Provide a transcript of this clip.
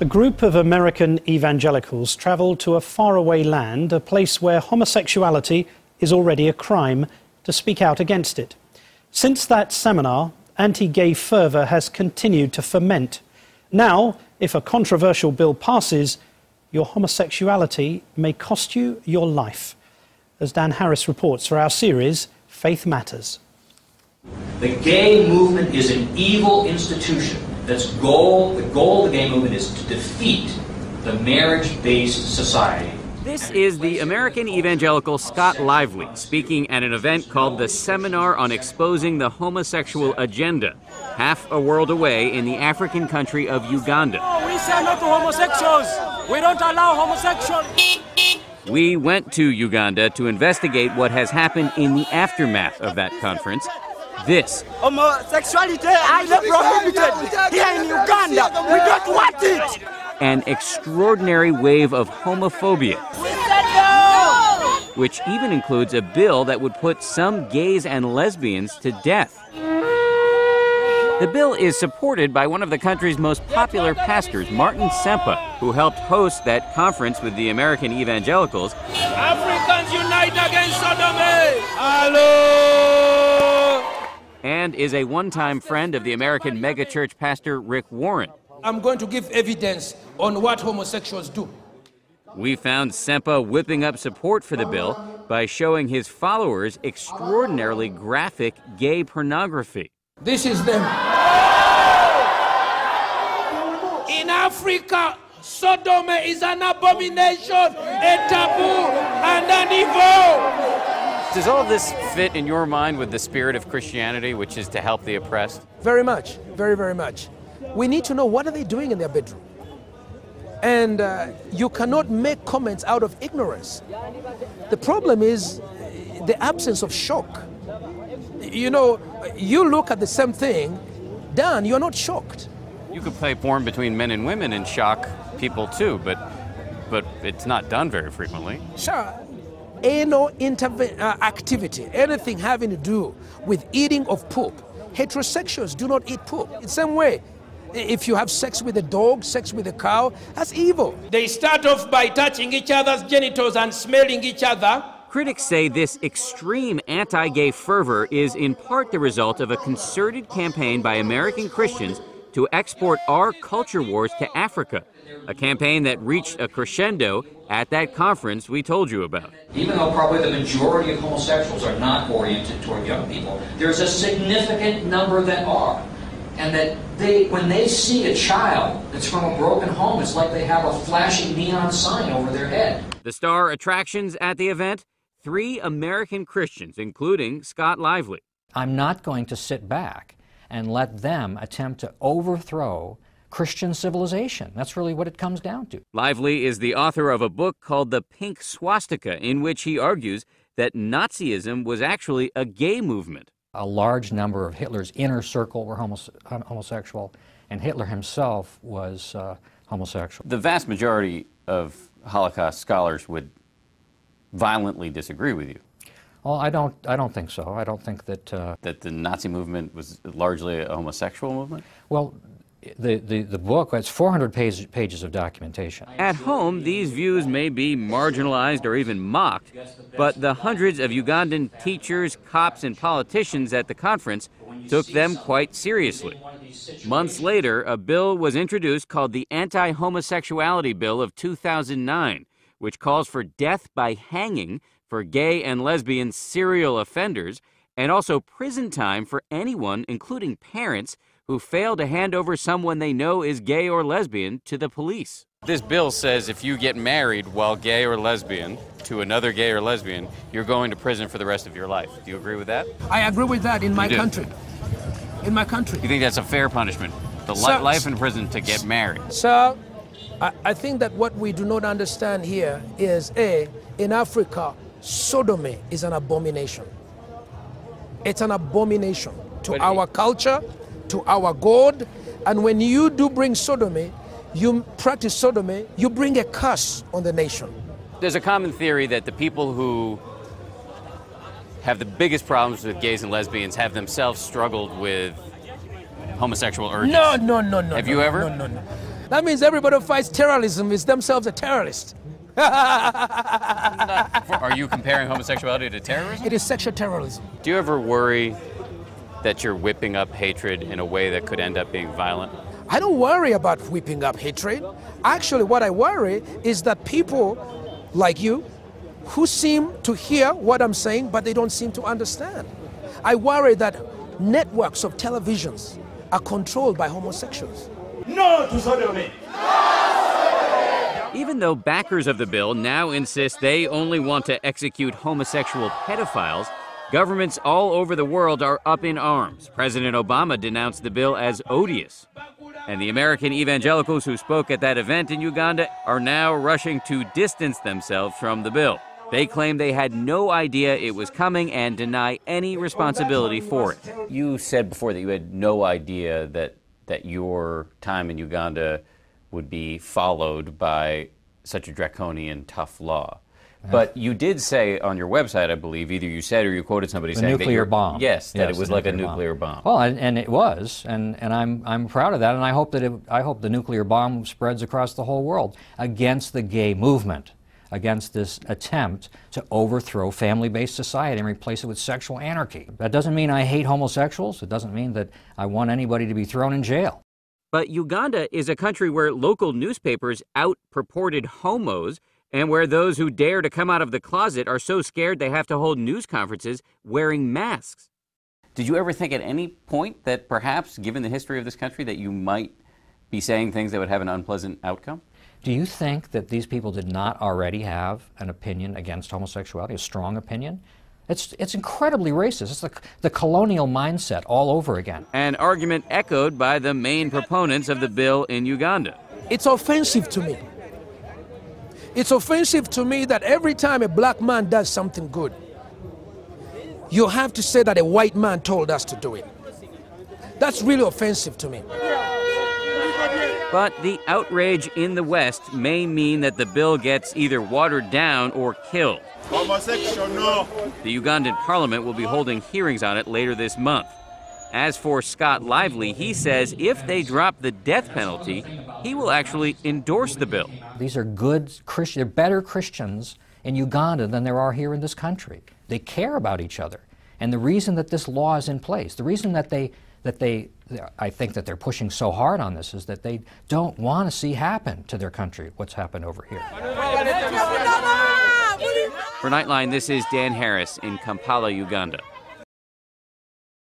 A group of American evangelicals travelled to a faraway land, a place where homosexuality is already a crime, to speak out against it. Since that seminar, anti-gay fervour has continued to ferment. Now, if a controversial bill passes, your homosexuality may cost you your life. As Dan Harris reports for our series, Faith Matters. The gay movement is an evil institution. The goal of the gay movement is to defeat the marriage-based society. This is the American evangelical Scott Lively speaking at an event called the Seminar on Exposing the Homosexual Agenda, half a world away in the African country of Uganda. No, we say no to homosexuals. We don't allow homosexuals. We went to Uganda to investigate what has happened in the aftermath of that conference. This. Homosexuality is prohibited here in Uganda. We don't want it. An extraordinary wave of homophobia, We said no. which even includes a bill that would put some gays and lesbians to death. The bill is supported by one of the country's most popular pastors, Martin Ssemba, who helped host that conference with the American evangelicals. Africans unite against sodomy. Hello. And is a one-time friend of the American megachurch pastor Rick Warren. I'm going to give evidence on what homosexuals do. We found Ssemba whipping up support for the bill by showing his followers extraordinarily graphic gay pornography. This is them. In Africa, sodomy is an abomination, a taboo, and an evil. Does all of this fit in your mind with the spirit of Christianity, which is to help the oppressed? Very much, very, very much. We need to know what are they doing in their bedroom. And you cannot make comments out of ignorance. The problem is the absence of shock. You know, you look at the same thing, Dan, you're not shocked. You could play porn between men and women and shock people too, but it's not done very frequently. Sure. Anal activity, anything having to do with eating of poop. Heterosexuals do not eat poop. It's the same way. If you have sex with a dog, sex with a cow, that's evil. They start off by touching each other's genitals and smelling each other. Critics say this extreme anti-gay fervor is in part the result of a concerted campaign by American Christians to export our culture wars to Africa, a campaign that reached a crescendo at that conference we told you about. Even though probably the majority of homosexuals are not oriented toward young people, there's a significant number that are. And that when they see a child that's from a broken home, it's like they have a flashing neon sign over their head. The star attractions at the event, 3 American Christians, including Scott Lively. I'm not going to sit back and let them attempt to overthrow Christian civilization. That's really what it comes down to. Lively is the author of a book called The Pink Swastika, in which he argues that Nazism was actually a gay movement. A large number of Hitler's inner circle were homosexual, and Hitler himself was homosexual. The vast majority of Holocaust scholars would violently disagree with you. Well, I don't think so. I don't think that that the Nazi movement was largely a homosexual movement? Well, the book, it's 400 pages of documentation. At home, these views may be marginalized or even mocked, but the hundreds of Ugandan teachers, cops, and politicians at the conference took them quite seriously. Months later, a bill was introduced called the Anti-Homosexuality Bill of 2009, which calls for death by hanging for gay and lesbian serial offenders, and also prison time for anyone, including parents, who fail to hand over someone they know is gay or lesbian to the police. This bill says if you get married while gay or lesbian to another gay or lesbian, you're going to prison for the rest of your life. Do you agree with that? I agree with that in my country. In my country. You think that's a fair punishment? The life in prison to get married? Sir, I think that what we do not understand here is, in Africa, sodomy is an abomination. It's an abomination to our culture, to our God, and when you do bring sodomy, you practice sodomy, you bring a curse on the nation. There's a common theory that the people who have the biggest problems with gays and lesbians have themselves struggled with homosexual urges. No. Have you ever? No. That means everybody who fights terrorism is themselves a terrorist. Are you comparing homosexuality to terrorism? It is sexual terrorism. Do you ever worry that you're whipping up hatred in a way that could end up being violent? I don't worry about whipping up hatred. Actually, what I worry is that people like you who seem to hear what I'm saying, but they don't seem to understand. I worry that networks of televisions are controlled by homosexuals. No to sodomy! Even though backers of the bill now insist they only want to execute homosexual pedophiles, governments all over the world are up in arms. President Obama denounced the bill as odious. And the American evangelicals who spoke at that event in Uganda are now rushing to distance themselves from the bill. They claim they had no idea it was coming and deny any responsibility for it. You said before that you had no idea that your time in Uganda would be followed by such a draconian, tough law. But you did say on your website, I believe, either you said or you quoted somebody saying that nuclear bomb. Yes, that it was like a nuclear bomb. Well, and it was, and I'm proud of that, and I hope the nuclear bomb spreads across the whole world against the gay movement, against this attempt to overthrow family-based society and replace it with sexual anarchy. That doesn't mean I hate homosexuals. It doesn't mean that I want anybody to be thrown in jail. But Uganda is a country where local newspapers out purported homos, and where those who dare to come out of the closet are so scared they have to hold news conferences wearing masks. Did you ever think at any point that perhaps, given the history of this country, that you might be saying things that would have an unpleasant outcome? Do you think that these people did not already have an opinion against homosexuality, a strong opinion? It's incredibly racist. It's the colonial mindset all over again. An argument echoed by the main proponents of the bill in Uganda. It's offensive to me. It's offensive to me that every time a black man does something good, you have to say that a white man told us to do it. That's really offensive to me. But the outrage in the West may mean that the bill gets either watered down or killed. Homosexual, no. The Ugandan parliament will be holding hearings on it later this month. As for Scott Lively, he says if they drop the death penalty, he will actually endorse the bill. These are good Christians, they're better Christians in Uganda than there are here in this country. They care about each other. And the reason that this law is in place, the reason that I think that they're pushing so hard on this is that they don't want to see happen to their country what's happened over here. For Nightline, this is Dan Harris in Kampala, Uganda.